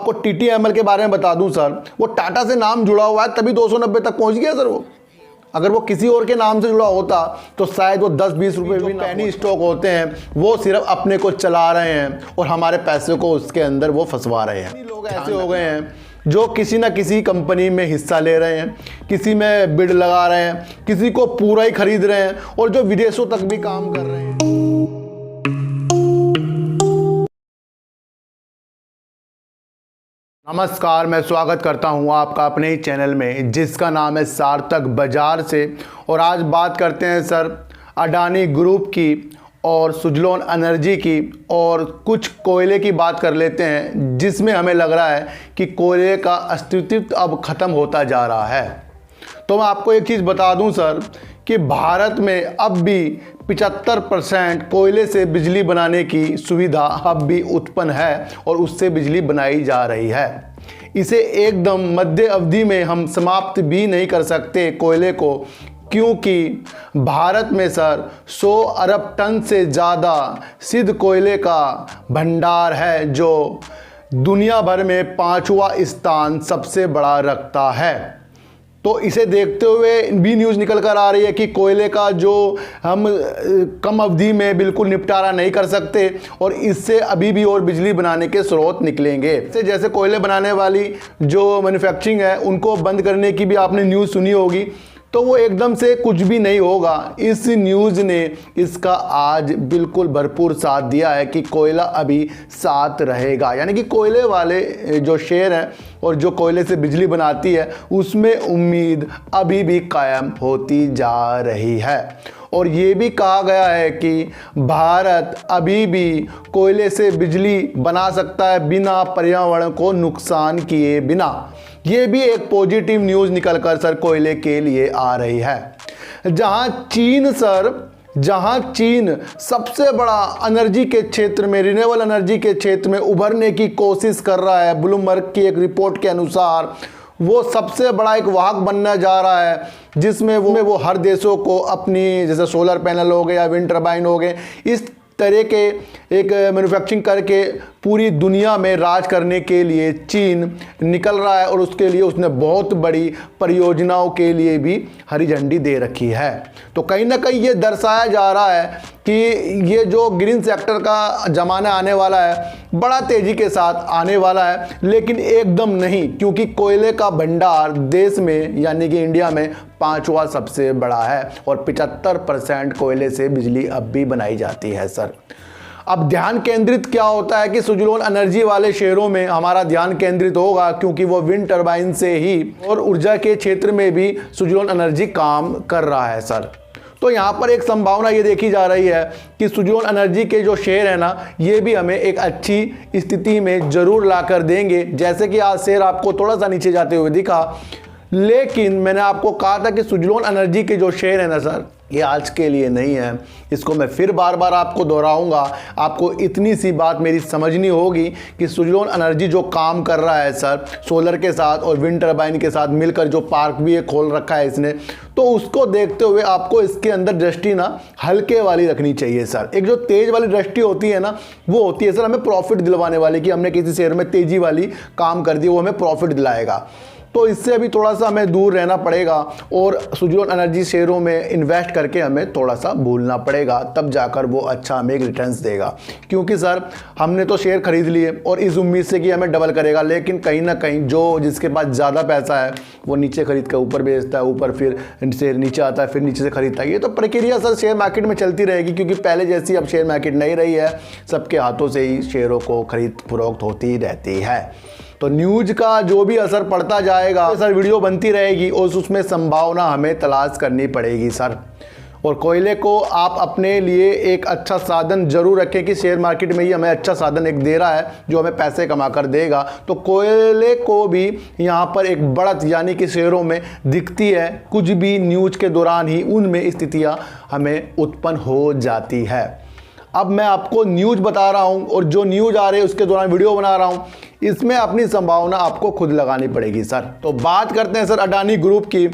आपको टीटीएमएल के बारे में बता दूं सर, वो टाटा से नाम जुड़ा हुआ है तभी 290 तक पहुंच गया सर। वो अगर वो किसी और के नाम से जुड़ा होता तो शायद वो 10-20 रुपए भी पेनी स्टॉक होते हैं वो सिर्फ अपने को चला रहे हैं और हमारे पैसे को उसके अंदर वो फंसवा रहे हैं। लोग ऐसे हो गए हैं जो किसी ना किसी कंपनी में हिस्सा ले रहे हैं, किसी में बिड लगा रहे हैं, किसी को पूरा ही खरीद रहे हैं और जो विदेशों तक भी काम कर रहे हैं। नमस्कार, मैं स्वागत करता हूं आपका अपने ही चैनल में जिसका नाम है सार्थक बाजार से। और आज बात करते हैं सर अडानी ग्रुप की और सुजलोन एनर्जी की और कुछ कोयले की बात कर लेते हैं जिसमें हमें लग रहा है कि कोयले का अस्तित्व अब ख़त्म होता जा रहा है। तो मैं आपको एक चीज़ बता दूं सर कि भारत में अब भी 75% कोयले से बिजली बनाने की सुविधा अब भी उत्पन्न है और उससे बिजली बनाई जा रही है। इसे एकदम मध्य अवधि में हम समाप्त भी नहीं कर सकते कोयले को, क्योंकि भारत में सर 100 अरब टन से ज़्यादा सिद्ध कोयले का भंडार है जो दुनिया भर में 5वां स्थान सबसे बड़ा रखता है। तो इसे देखते हुए भी न्यूज़ निकल कर आ रही है कि कोयले का जो हम कम अवधि में बिल्कुल निपटारा नहीं कर सकते और इससे अभी भी और बिजली बनाने के स्रोत निकलेंगे। जैसे कोयले बनाने वाली जो मैन्युफैक्चरिंग है उनको बंद करने की भी आपने न्यूज़ सुनी होगी, तो वो एकदम से कुछ भी नहीं होगा। इस न्यूज़ ने इसका आज बिल्कुल भरपूर साथ दिया है कि कोयला अभी साथ रहेगा, यानी कि कोयले वाले जो शेयर हैं और जो कोयले से बिजली बनाती है उसमें उम्मीद अभी भी कायम होती जा रही है। और ये भी कहा गया है कि भारत अभी भी कोयले से बिजली बना सकता है बिना पर्यावरण को नुकसान किए बिना। ये भी एक पॉजिटिव न्यूज़ निकल कर सर कोयले के लिए आ रही है। जहां चीन सबसे बड़ा एनर्जी के क्षेत्र में, रिन्यूएबल एनर्जी के क्षेत्र में उभरने की कोशिश कर रहा है, ब्लूमबर्ग की एक रिपोर्ट के अनुसार वो सबसे बड़ा एक वाहक बनने जा रहा है जिसमें वो हर देशों को अपनी जैसे सोलर पैनल हो गए या विंड टर्बाइन हो गए इस तरह के एक मैन्युफैक्चरिंग करके पूरी दुनिया में राज करने के लिए चीन निकल रहा है और उसके लिए उसने बहुत बड़ी परियोजनाओं के लिए भी हरी झंडी दे रखी है। तो कहीं ना कहीं ये दर्शाया जा रहा है कि ये जो ग्रीन सेक्टर का ज़माना आने वाला है बड़ा तेज़ी के साथ आने वाला है, लेकिन एकदम नहीं, क्योंकि कोयले का भंडार देश में यानी कि इंडिया में 5वां सबसे बड़ा है और 75% कोयले से बिजली अब भी बनाई जाती है सर। अब ध्यान केंद्रित क्या होता है कि सुजलोन एनर्जी वाले शेयरों में हमारा ध्यान केंद्रित होगा क्योंकि वो विंड टर्बाइन से ही और ऊर्जा के क्षेत्र में भी सुजलोन एनर्जी काम कर रहा है सर। तो यहाँ पर एक संभावना ये देखी जा रही है कि सुजलोन एनर्जी के जो शेयर है ना ये भी हमें एक अच्छी स्थिति में ज़रूर ला कर देंगे। जैसे कि आज शेयर आपको थोड़ा सा नीचे जाते हुए दिखा, लेकिन मैंने आपको कहा था कि सुजलोन एनर्जी के जो शेयर है ना सर ये आज के लिए नहीं है। इसको मैं फिर बार बार आपको दोहराऊंगा। आपको इतनी सी बात मेरी समझनी होगी कि सुजलोन एनर्जी जो काम कर रहा है सर सोलर के साथ और विंड टर्बाइन के साथ मिलकर जो पार्क भी खोल रखा है इसने, तो उसको देखते हुए आपको इसके अंदर दृष्टि ना हल्के वाली रखनी चाहिए सर। एक जो तेज़ वाली दृष्टि होती है ना वो होती है सर हमें प्रॉफिट दिलवाने वाली, कि हमने किसी शेयर में तेज़ी वाली काम कर दी वो हमें प्रॉफिट दिलाएगा। तो इससे अभी थोड़ा सा हमें दूर रहना पड़ेगा और सुजलोन एनर्जी शेयरों में इन्वेस्ट करके हमें थोड़ा सा भूलना पड़ेगा, तब जाकर वो अच्छा हमें एक रिटर्न्स देगा। क्योंकि सर हमने तो शेयर खरीद लिए और इस उम्मीद से कि हमें डबल करेगा, लेकिन कहीं ना कहीं जो जिसके पास ज़्यादा पैसा है वो नीचे खरीद कर ऊपर बेचता है, ऊपर फिर शेयर नीचे आता है, फिर नीचे से खरीदता है। ये तो प्रक्रिया सर शेयर मार्केट में चलती रहेगी, क्योंकि पहले जैसी अब शेयर मार्केट नहीं रही है, सबके हाथों से ही शेयरों को खरीद फरोख्त होती रहती है। तो न्यूज़ का जो भी असर पड़ता जाएगा सर वीडियो बनती रहेगी और उसमें संभावना हमें तलाश करनी पड़ेगी सर। और कोयले को आप अपने लिए एक अच्छा साधन जरूर रखें कि शेयर मार्केट में ही हमें अच्छा साधन एक दे रहा है जो हमें पैसे कमा कर देगा। तो कोयले को भी यहाँ पर एक बढ़त यानी कि शेयरों में दिखती है, कुछ भी न्यूज़ के दौरान ही उनमें स्थितियाँ हमें उत्पन्न हो जाती है। अब मैं आपको न्यूज़ बता रहा हूं और जो न्यूज़ आ रही है उसके दौरान वीडियो बना रहा हूं, इसमें अपनी संभावना आपको खुद लगानी पड़ेगी सर। तो बात करते हैं सर अडानी ग्रुप की।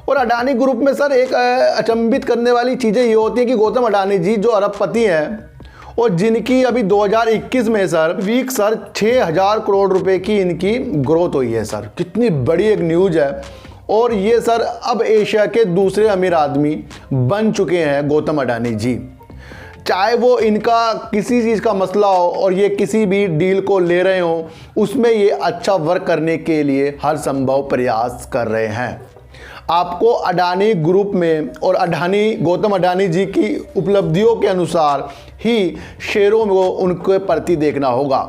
और अडानी ग्रुप में सर एक अचंभित करने वाली चीज़ें ये होती हैं कि गौतम अडानी जी जो अरबपति हैं और जिनकी अभी 2021 में सर वीक सर 6,000 करोड़ रुपए की इनकी ग्रोथ हुई है सर। कितनी बड़ी एक न्यूज़ है। और ये सर अब एशिया के दूसरे अमीर आदमी बन चुके हैं गौतम अडानी जी। चाहे वो इनका किसी चीज़ का मसला हो और ये किसी भी डील को ले रहे हो, उसमें ये अच्छा वर्क करने के लिए हर संभव प्रयास कर रहे हैं। आपको अडानी ग्रुप में और गौतम अडानी जी की उपलब्धियों के अनुसार ही शेयरों को उनके प्रति देखना होगा।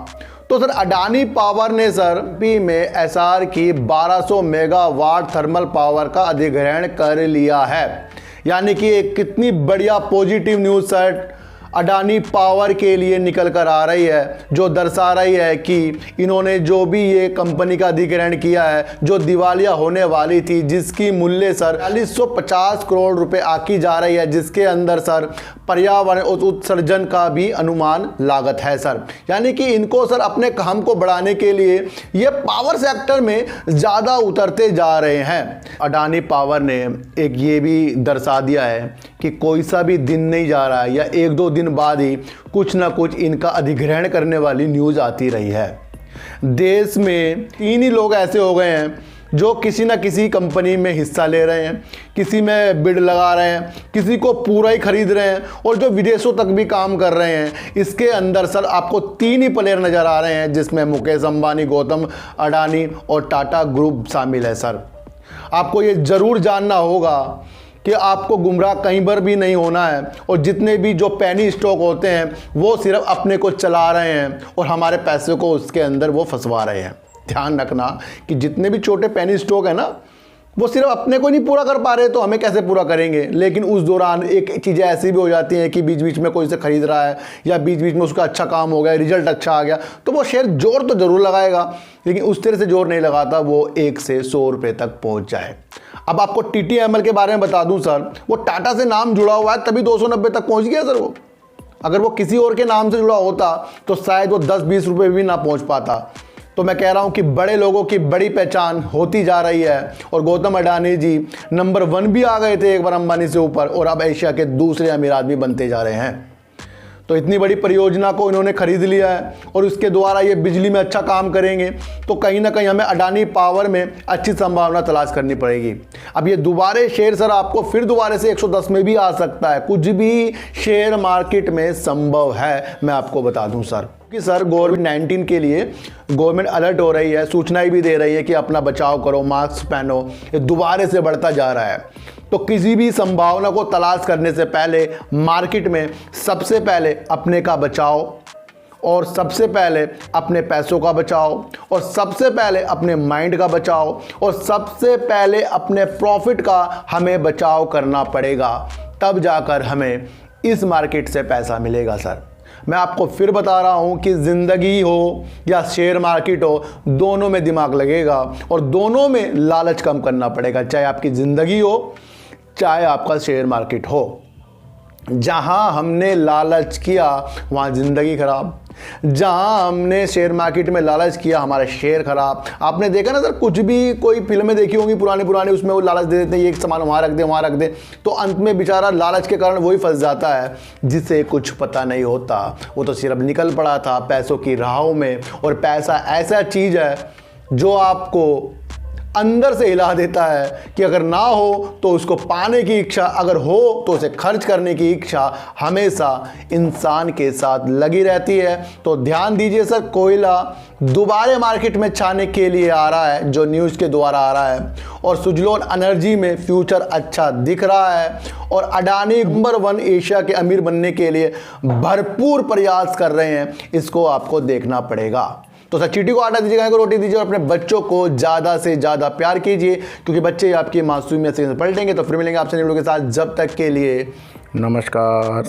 तो सर अडानी पावर ने सर पी में एसआर की 1200 मेगावाट थर्मल पावर का अधिग्रहण कर लिया है। यानी कि एक कितनी बढ़िया positive news sir Adani power के लिए निकल कर आ रही है, जो दर्शा रही है कि इन्होंने जो भी ये कंपनी का अधिग्रहण किया है, जो दिवालिया होने वाली थी, जिसकी मूल्य सर 450 करोड़ रुपए आकी जा रही है, जिसके अंदर सर पर्यावरण उत्सर्जन का भी अनुमान लागत है सर। यानी कि इनको सर अपने काम को बढ़ाने के लिए ये पावर सेक्टर में ज़्यादा उतरते जा रहे हैं। अडानी पावर ने एक ये भी दर्शा दिया है कि कोई सा भी दिन नहीं जा रहा है या 1-2 दिन बाद ही कुछ ना कुछ इनका अधिग्रहण करने वाली न्यूज़ आती रही है। देश में 3 ही लोग ऐसे हो गए हैं जो किसी ना किसी कंपनी में हिस्सा ले रहे हैं, किसी में बिड लगा रहे हैं, किसी को पूरा ही खरीद रहे हैं और जो विदेशों तक भी काम कर रहे हैं। इसके अंदर सर आपको 3 ही प्लेयर नज़र आ रहे हैं, जिसमें मुकेश अंबानी, गौतम अडानी और टाटा ग्रुप शामिल है सर। आपको ये ज़रूर जानना होगा कि आपको गुमराह कहीं पर भी नहीं होना है और जितने भी जो पेनी स्टॉक होते हैं वो सिर्फ अपने को चला रहे हैं और हमारे पैसे को उसके अंदर वो फंसवा रहे हैं। ध्यान रखना कि जितने भी छोटे पेनी स्टॉक है ना, वो सिर्फ अपने को नहीं पूरा कर पा रहे तो हमें कैसे पूरा करेंगे। लेकिन उस दौरान एक चीज़ें ऐसी भी हो जाती हैं कि बीच बीच में कोई से खरीद रहा है या बीच बीच में उसका अच्छा काम हो गया, रिजल्ट अच्छा आ गया, तो वो शेयर जोर तो ज़रूर लगाएगा, लेकिन उस तरह से जोर नहीं लगाता वो 1 से 100 रुपये तक पहुँच जाए। अब आपको TTML के बारे में बता दूं सर, वो टाटा से नाम जुड़ा हुआ है तभी 290 तक पहुंच गया सर। वो अगर वो किसी और के नाम से जुड़ा होता तो शायद वो 10-20 रुपये भी ना पहुंच पाता। तो मैं कह रहा हूं कि बड़े लोगों की बड़ी पहचान होती जा रही है और गौतम अडानी जी नंबर 1 भी आ गए थे एक बार अंबानी से ऊपर और अब एशिया के दूसरे अमीर आदमी बनते जा रहे हैं। तो इतनी बड़ी परियोजना को इन्होंने खरीद लिया है और उसके द्वारा ये बिजली में अच्छा काम करेंगे, तो कहीं ना कहीं हमें अडानी पावर में अच्छी संभावना तलाश करनी पड़ेगी। अब ये दोबारे शेयर सर आपको फिर दोबारे से 110 में भी आ सकता है, कुछ भी शेयर मार्केट में संभव है, मैं आपको बता दूं सर। कि सर कोविड-19 के लिए गवर्नमेंट अलर्ट हो रही है, सूचनाएं भी दे रही है कि अपना बचाव करो, मास्क पहनो, ये दोबारे से बढ़ता जा रहा है। तो किसी भी संभावना को तलाश करने से पहले मार्केट में सबसे पहले अपने का बचाव और सबसे पहले अपने पैसों का बचाव और सबसे पहले अपने माइंड का बचाव और सबसे पहले अपने प्रॉफिट का हमें बचाव करना पड़ेगा, तब जाकर हमें इस मार्केट से पैसा मिलेगा सर। मैं आपको फिर बता रहा हूं कि ज़िंदगी हो या शेयर मार्केट हो, दोनों में दिमाग लगेगा और दोनों में लालच कम करना पड़ेगा, चाहे आपकी ज़िंदगी हो चाहे आपका शेयर मार्केट हो। जहां हमने लालच किया वहां ज़िंदगी खराब, जहां हमने शेयर मार्केट में लालच किया हमारा शेयर खराब। आपने देखा ना सर, कुछ भी कोई फिल्में देखी होंगी पुरानी, उसमें वो लालच दे देते हैं, ये सामान वहाँ रख दे, तो अंत में बेचारा लालच के कारण वही फंस जाता है जिसे कुछ पता नहीं होता। वो तो सिर्फ निकल पड़ा था पैसों की राहों में। और पैसा ऐसा चीज़ है जो आपको अंदर से हिला देता है कि अगर ना हो तो उसको पाने की इच्छा, अगर हो तो उसे खर्च करने की इच्छा हमेशा इंसान के साथ लगी रहती है। तो ध्यान दीजिए सर, कोयला दोबारा मार्केट में छाने के लिए आ रहा है, जो न्यूज़ के द्वारा आ रहा है, और सुजलोन एनर्जी में फ्यूचर अच्छा दिख रहा है और अडानी नंबर 1 एशिया के अमीर बनने के लिए भरपूर प्रयास कर रहे हैं। इसको आपको देखना पड़ेगा। तो सर चींटी को आटा दीजिए, गाय को रोटी दीजिए और अपने बच्चों को ज़्यादा से ज़्यादा प्यार कीजिए, क्योंकि बच्चे आपकी मासूमियत से पलटेंगे। तो फिर मिलेंगे आपसे वीडियो के साथ, जब तक के लिए नमस्कार।